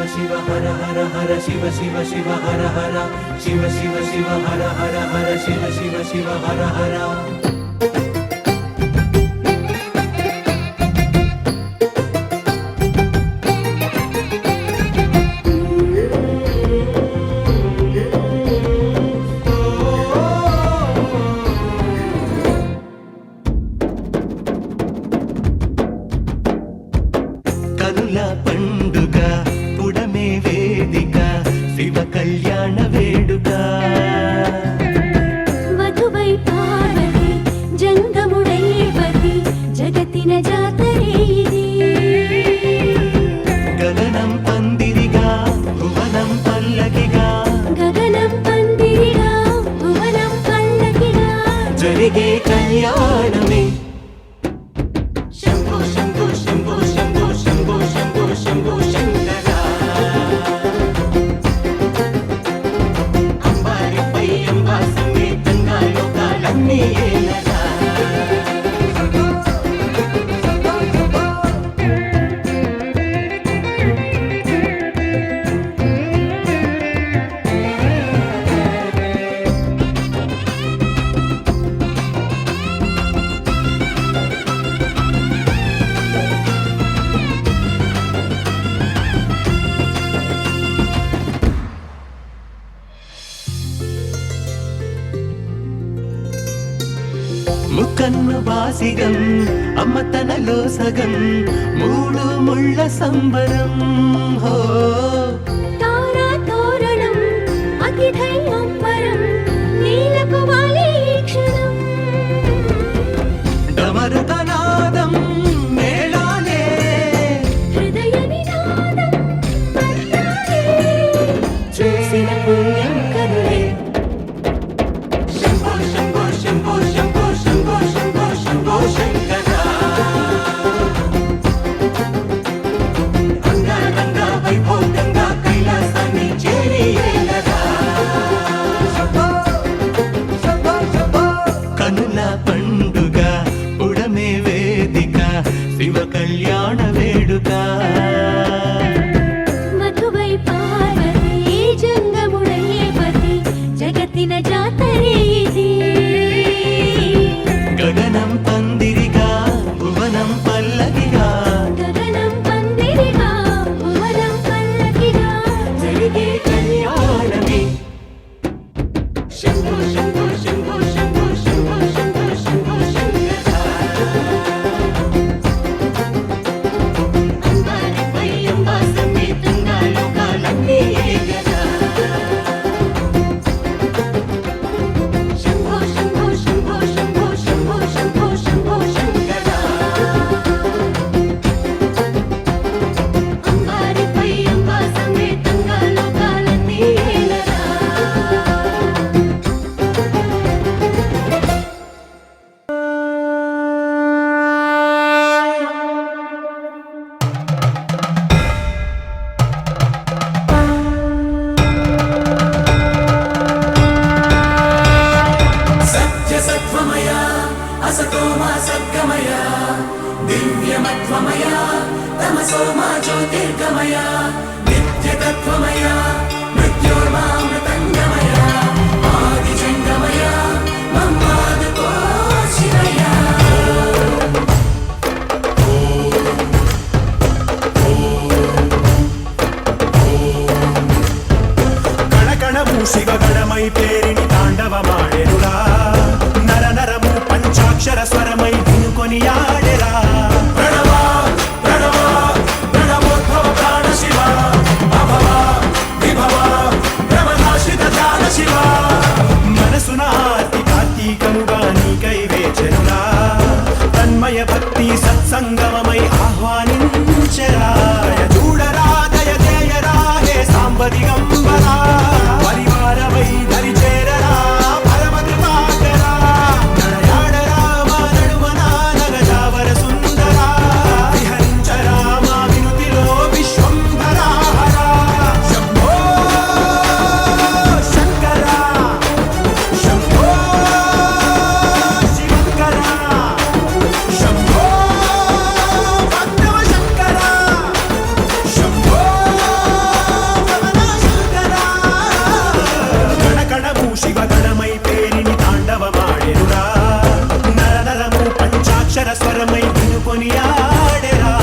शिव हर हर हर शिव शिव शिव हर हर शिव शिव शिव हर हर हर शिव शिव शिव हर हर పండుగ పుడమే వేదిక శివ కళ్యాణ వేడుక మధువై పార్వతి జంగముడై పతి జగతిన జాతరే ఇది గగనం పందిరిగా భువనం పల్లకిగా గగనం పందిరిగా భువనం పల్లకిగా జరిగే కళ్యాణమే ముకన్ను బాసిగం అమ్మ తనలో సగం మూడు ముళ్ళ సంబరం హో తారా తోరణం అతిథై అంబరం నీలకు వాలి క్షణం డమరుకనాదం మేళాలే హృదయ నినాదం పట్టాలే చేసిన పుణ్యం కరులే శివ కళ్యాణ వేడుక మధువై పార్వతి జంగముడై పతి జగతిన జాతరే ఇది గగనం పందిరిగా భువనం పల్లకిగా గగనం పందిరిగా భువనం పల్లకిగా జరిగే కళ్యాణమే శంభో శంభో శంభో శంభో శంభో శంభో శంభో असतो मा सद्गमय दिव्यमत्वमय तमसो मा ज्योतिर्गमय नित्यतत्त्वमय मृत्योर्मामृतङ्गमय आदिजङ्गमय मम्मादको शिवय कणकणमु शिवगणमय पेरिणि ताण्डवमाडेरुरा नरनरमु పంచాక్షర స్వరమై వినుకొనియాడెరా ప్రణవ ప్రణవ ప్రణవోద్భవ ప్రాణ శివ అభవ విభవ బ్రహ్మనాశిత ధ్యాన శివ మనసున ఆర్తి కార్తీకముగా నీకై వేచెనురా తన్మయ భక్తి సత్సంగమమై ఆహ్వానించెరా చూడరా దయ చేయరా హే సాంబ దిగంబరా పరివారమై దరి చేరరా పరమ కృపాకరా పాడెరా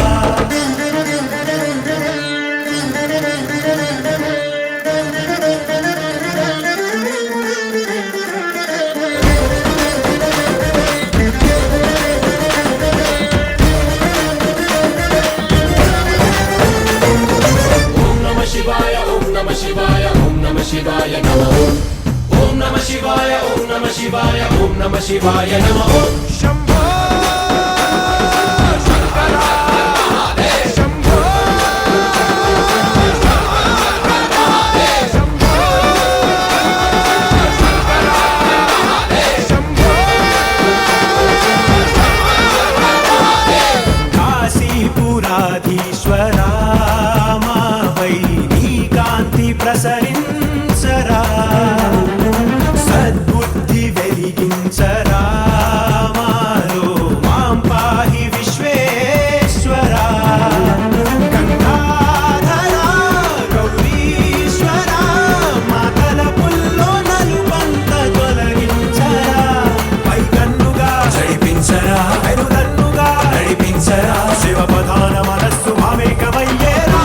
శివాయ నమః ఓం నమః శివాయ ఓం నమః శివాయ ఓం నమః శివాయ నమః శంభో శంకర శంభో శంభో శంభో కాశీపురాధీశ్వరా మాపై నీ కాంతి ప్రసరించరా సద్బుద్ధి వెలిగించరా మాలో మాం పాహి విశ్వేశ్వరా గంగాధరా గౌరీశ్వరా మా తలపుల్లో నలుపంత తొలగించరా పైకన్నుగా నడిపించరా పెరుగన్నుగా నడిపించరా శివ ప్రధాన మనస్సు మామేకమయ్యేరా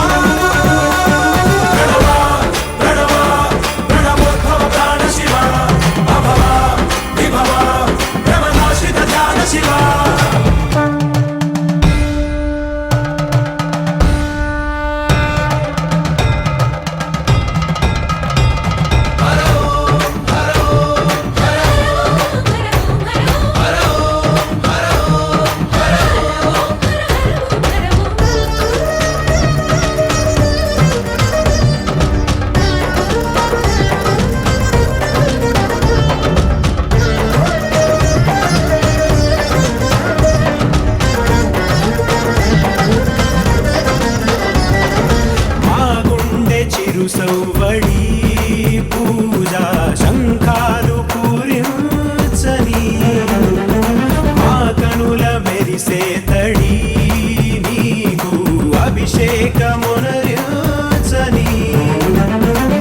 సౌవడి పూజా శంఖాలు పూరించని మా కనుల మెరిసే తడి నీకు అభిషేకమునరించని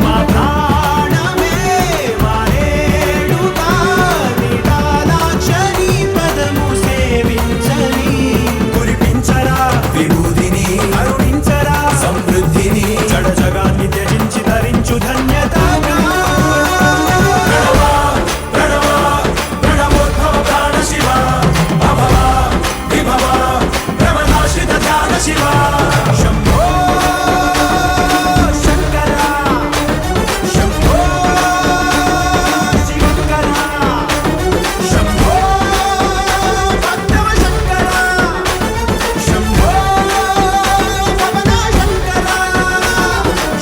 మా ప్రాణమే మారేడుగా నిటాలాక్షరి పదము సేవించని కురిపించరా విభూతిని అరుణించరా సమృద్ధిని జడ జగాన్ని త్యజించి ధరించు ధన్యతగా ప్రణవోద్భవ ప్రాణ శివ అభవ విభవ భ్రమనాశిత ధ్యాన శివ శంభో శంకర శంభో శివంకర శంభో భక్తవ శంకర శంభో పవన శంకర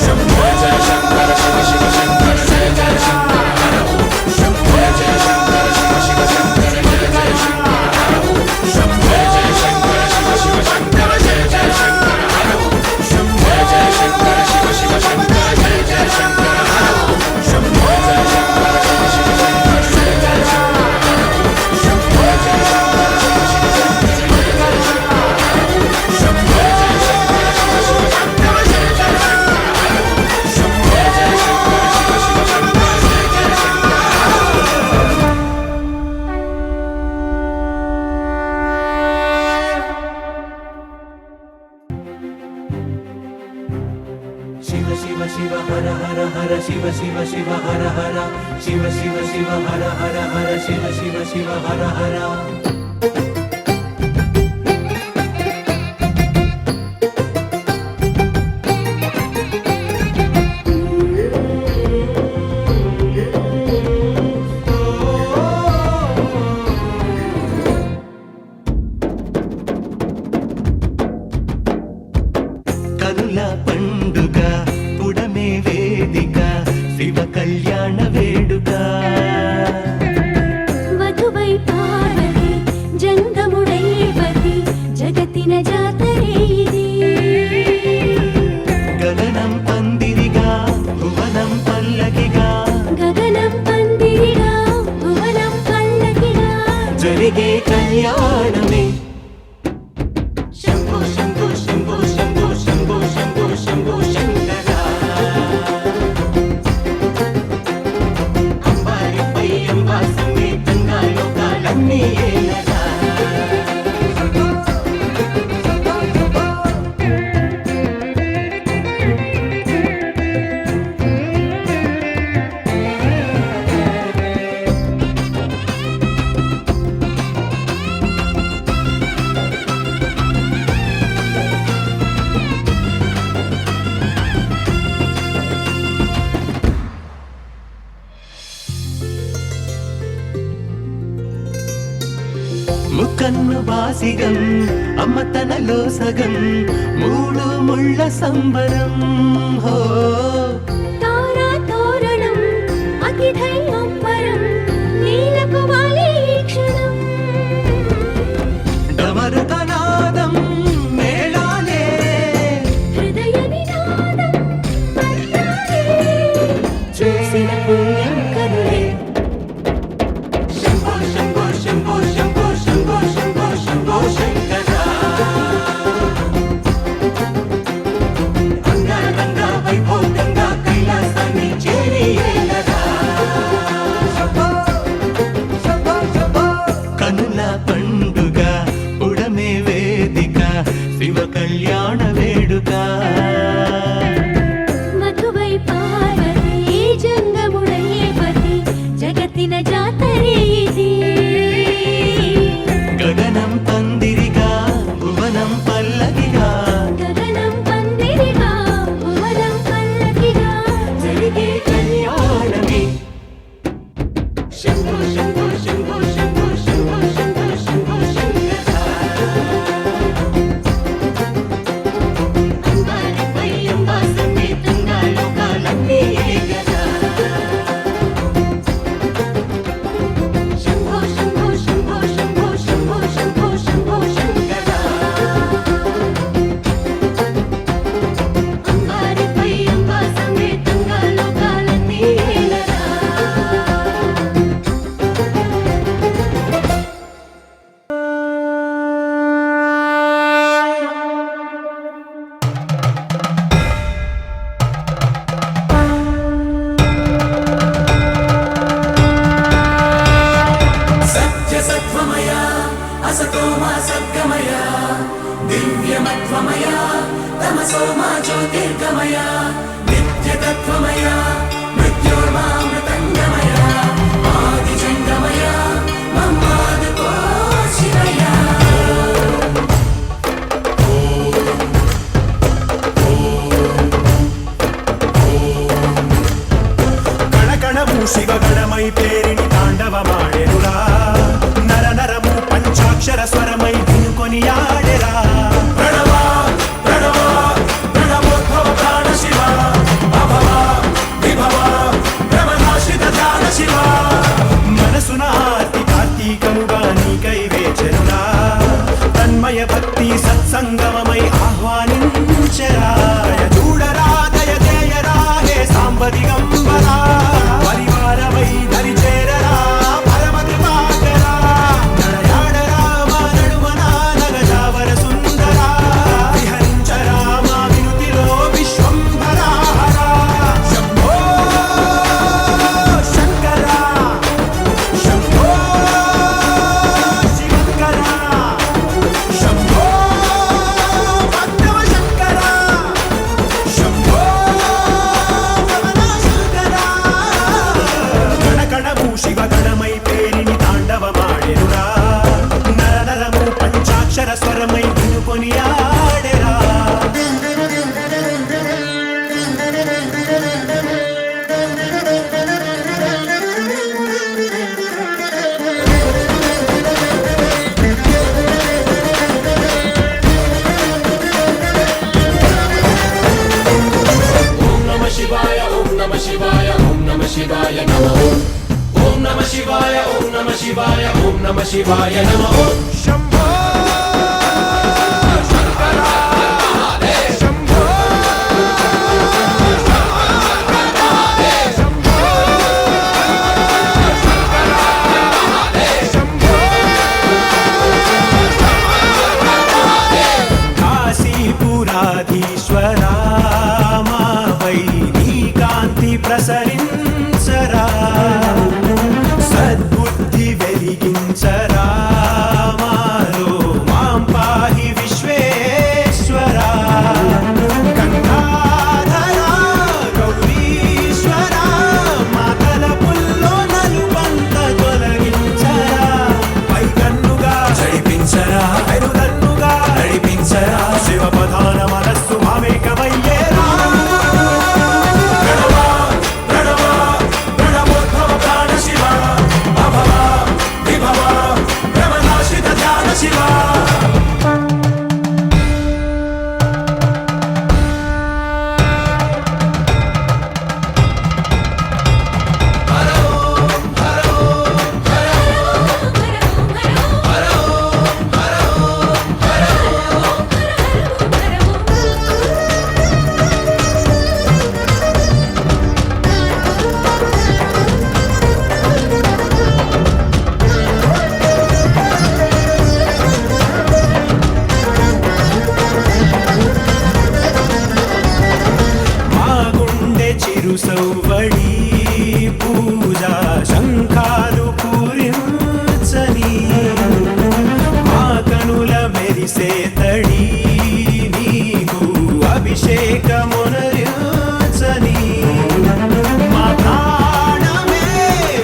శంభో జయ శంకర శివ శివ శంకర జయ జయ శంకర హర శంభో జయ శంకర శివ శివ శంకర జయ జయ శంకర హర శంభో జయ శంకర శివ శివ శంకర జయ జయ శంకర హర శంభో జయ శంకర శివ శివ శంకర జయ జయ శంకర హర శంభో జయ శంకర శివ శివ శంకర జయ జయ శంకర హర శంభో జయ శంకర శివ శివ శంకర జయ జయ శంకర హర శంభో జయ శంకర శివ శివ శంకర జయ జయ శంకర హర శంభో జయ శంకర శివ శివ శంకర జయ జయ శంకర శివ శివ శివ హర హర హర శివ శివ శివ హర హర శివ శివ శివ హర హర హర శివ శివ శివ హర హర కనుల పండుగ పుడమే వేదిక శివ కళ్యాణ వేడుక వధువై పార్వతి జంగముడై పతి జగతిన జాతరే ఇది గగనం పందిరిగా భువనం పల్లకిగా గగనం పందిరిగా భువనం పల్లకిగా జరిగే కళ్యాణమే శంభో శంభో శంభో శంభో శంభో శంభో శంభో వాసిగం అమ్మ తనలో సగం మూడు ముళ్ళ సంబరం హో తారా తోరణం అతిథై అంబరం నీలకు వాలి ఈ క్షణం డమరుకనాదం మేళాలే హృదయ నినాదం మంత్రాలే చూసిన పుణ్యం కదులే శంభో శంభో శంభో శంభో శంభో శంభో శంభో శంకర అంగరంగ వైభోగంగా కైలాసాన్ని చేరి ఏలరా కనుల పండుగ ఉడమే వేదిక శివ కళ్యాణ వేడుక మధువై పార్వతి జంగముడయ్యపతి జగతిన జాతరే ఇది గగనం పందిరిగా భువనం పల్లకిగా గగనం పందిరిగా భువనం పల్లకిగా జరిగే కళ్యాణమే శంభో శంభో శంభో శంభో శంభో శంభో శంభో శంకర అంబారిపై అంబా సమేతంగా లోకాలన్నీ ఏగరా శంభో శంభో శంభో శంభో శంభో శంభో శంభో శంకర అంబారిపై అంబా సమేతంగా లోకాలన్నీ ఏగరా సత్యసత్వమయ అసతోమా సద్గమయ దివ్యమత్వమయ తమసోమా జ్యోతిర్గమయ నిత్యతత్వమయ మృత్యోర్మామృతంగమయ ఆదిజంగమయ మమ్మాదుకో శివయ కణకణము శివగణమై పేరిని తాండవమాడెరురా నర నరము పంచాక్షర స్వరమై వినుకొని ఆడెరా ప్రణవ ప్రణవ ప్రణవోద్భవ ప్రాణ శివ అభవ విభవ భ్రమనాశిత ధ్యాన శివ మనసున ఆర్తి కార్తీకముగా నీకై వేచెరురా తన్మయ భక్తి సత్సంగమమై ఆహ్వానించరా చూడరా దయ చేయరా హే సాంబ దిగంబరా పరివారమై దరి చేరరా పరమ కృపాకరా నడయాడరా మా నడుమన నగజావర సుందరా విహరించరా మా వినుతిలో విశ్వంభరా శంభో శంకర శంభో శివంకర శంభో భక్తవ శంకర శంభో రమణశంకర గణగణము శివగణమై పేరిని తాండవమాడెరురా నర నరము పంచాక్షర స్వరమై వినుకొని ఆడెరా ఓం నమ శివాయ ఓం నమ శివాయ ఓం నమ శివాయ నమ ఓం నమ శివాయ ఓం నమ శివాయ ఓం నమ శివాయ నమ శంభో శంకర శంభో శంభో శంభో కాశీపురాధీశ్వరా మాపై నీ కాంతి ప్రసరించరా సద్బుద్ధి వెలిగించరా మాలో మాం పాహి విశ్వేశ్వరా గంగాధరా గౌరీశ్వరా మాతల పుల్లో నలుపంత తొలగించరా పైకన్నుగా జడిపించరా పెరుదన్నుగా నడిపించరా శివపదాన మనస్సు మామేకమయ్యేరా ప్రణవ ప్రణవ ప్రణవోద్భవ ప్రాణ శివ అభవ విభవ భ్రమనాశిత ధ్యాన శివ తిరుసౌవడి పూజా శంఖాలు పూరించని మా కనుల మెరిసే తడి నీకు అభిషేకమునరించని మా ప్రాణమే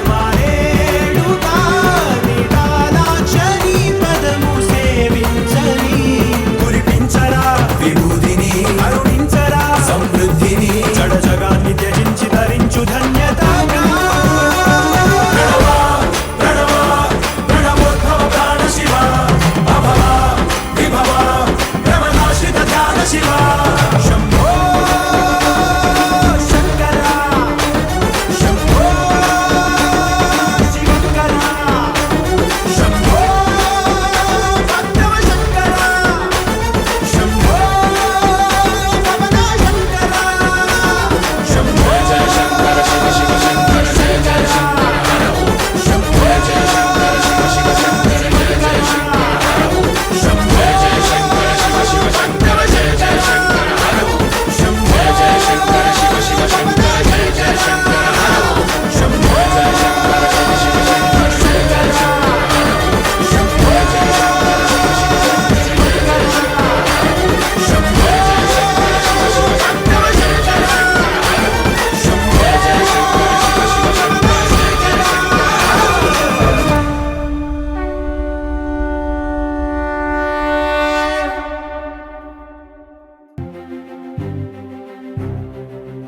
మారేడుగా నిటాలాక్షరి పదము సేవించని కురిపించరా విభూతిని కరుణించరా సమృద్ధిని జడ జగాన్ని త్యజించి ధరించు ధన్యతగా ప్రణవోద్భవ ప్రాణ శివ అభవ విభవ భ్రమనాశిత ధ్యాన శివ శంభో శంకర శంభో శివంకర శంభో భక్తవ శంకర శంభో పవన శంకర శంభో జయ శంకర శివ శివ శంకర జయ జయ శంకర హర ఓం శంభో జయ శంకర శివ శివ శంకర జయ జయ శంకర హర ఓం శంభో జయ శంకర శివ శివ శంకర జయ జయ శంకర హర ఓం శంభో జయ శంకర శివ శివ శంకర జయ జయ శంకర హర ఓం శంభో జయ శంకర శివ శివ శంకర జయ జయ శంకర హర ఓం శంభో జయ శంకర శివ శివ శంకర జయ జయ శంకర హర ఓం శంభో జయ శంకర శివ శివ శంకర జయ జయ శంకర హర ఓం శంభో జయ శంకర శివ శివ శంకర జయ జయ శంకర హర ఓం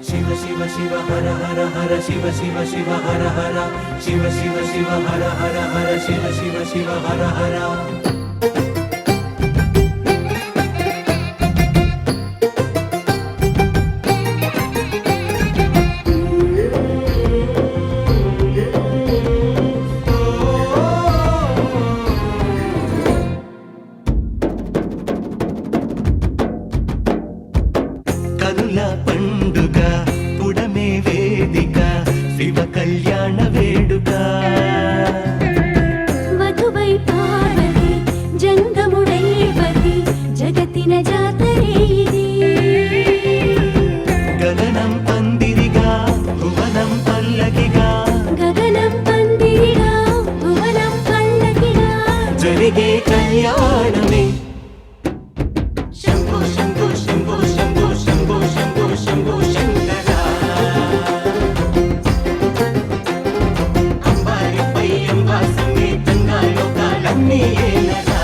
శివ శివ శివ హర హర హర శివ శివ శివ హర హర శివ శివ శివ హర హర హర శివ శివ శివ హర హర కనుల పండుగ పుడమే వేదిక శివ కళ్యాణ వేడుక మధువై పార్వతి జంగముడైవతి జగతిన జాతరే ఇది గగనం పందిరిగా భువనం పల్లకిగా గగనం పందిరిగా భువనం పల్లకిగా జరిగే కళ్యాణమే శంభో శంభో శంభో శంభో శంభో శంభో శంభో శంకర అంబారిపై అంబా సమేతంగా లోకాలన్నీ ఏలగా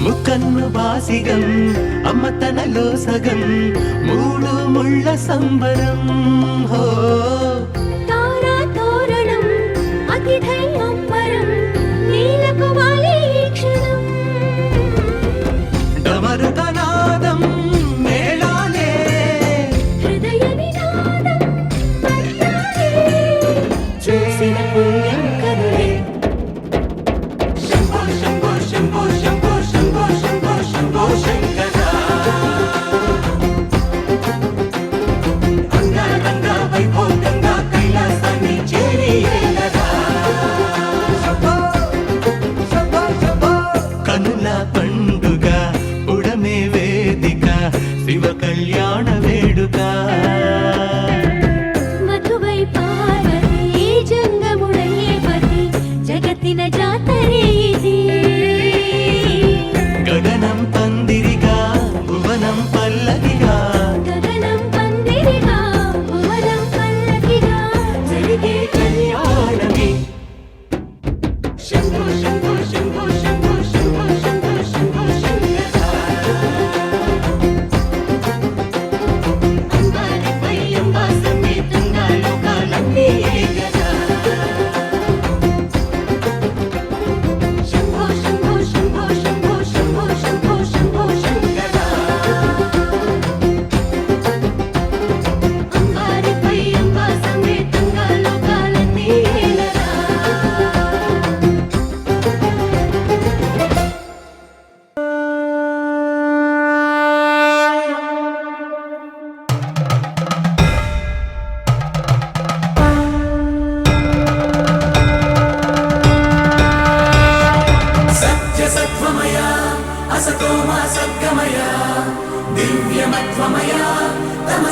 ముక్కన్ను బాసిగం అమ్మ తనలో సగం మూడు ముళ్ళ సంబరం హో తారా తోరణం అతిథై అంబరం నీలకు వాలి ఈ క్షణం డమరుకనాదం మేళాలే హృదయ నినాదం పట్టాలే చేసిన పుణ్యం కరులే శంభో శంభో శంభో శంభో శంభో శంభో శంభో శంకర అంగరంగ వైభోగంగా కైలాసాన్ని చేరి ఏలరా కనుల పండుగ ఉడమే వేదిక శివ కళ్యాణ వేడుక మధువై పార్వతి జంగముడైవతి జగతిన జాతరే ఇది గగనం పందిరిగా భువనం పల్లకిగా గగనం పందిరిగా భువనం పల్లకిగా జరిగే కళ్యాణమే శంభో శంభో శంభో శంభో శంభో శంభో శంభో శంకర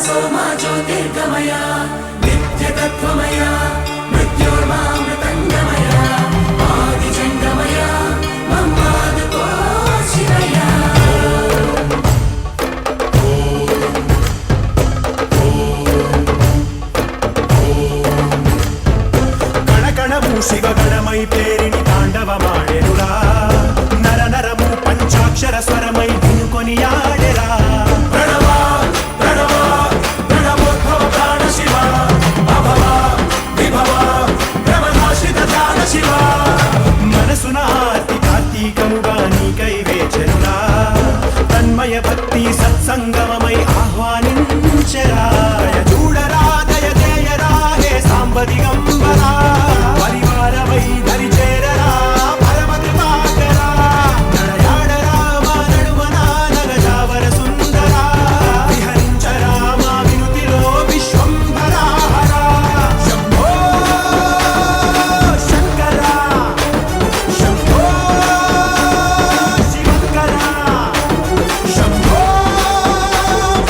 सोमा ज्योतिर्गमय नित्यतत्त्वमय मृत्योर्मामृतङ्गमय आदिजङ्गमय मम्मादुको शिवय కణకణము శివగణమై పేరిని తాండవమాడెనురా నర నరము పంచాక్షర స్వరమై వినుకొని ఆడెరా ప్రణవ ప్రణవ ప్రణవోద్భవ ప్రాణ శివ అభవ విభవ భ్రమనాశిత ధ్యాన శివ మనసున ఆర్తి కార్తీకముగా నీకై వేచెనురా తన్మయ భక్తి సత్సంగమమై ఆహ్వానించెరా దయ చూడరా దయ చేయరా హే సాంబ దిగంబరా పరివారమై దరి చేరరా పరమ కృపాకరా నడయాడరా మా నడుమన నగజావర సుందరా విహరించరా మా వినుతిలో విశ్వంభరా హరా శంభో శంకర శంభో శివంకర శంభో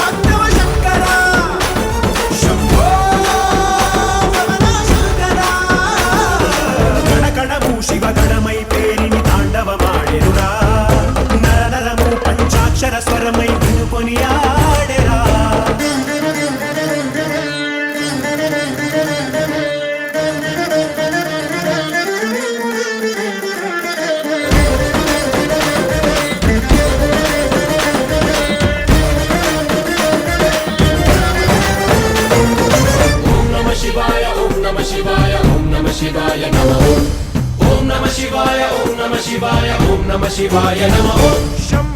భక్తవ శంకర శంభో శంకర గణగణము శివగణమై పేరిని తాండవమాడెనురా నర నరము పంచాక్షర స్వరమై వినుకొని ఆడెరా ఓం నమః శివాయ ఓం నమః శివాయ ఓం నమః శివాయ నమః ఓం నమః శివాయ ఓం నమః శివాయ ఓం నమః శివాయ నమః శంభో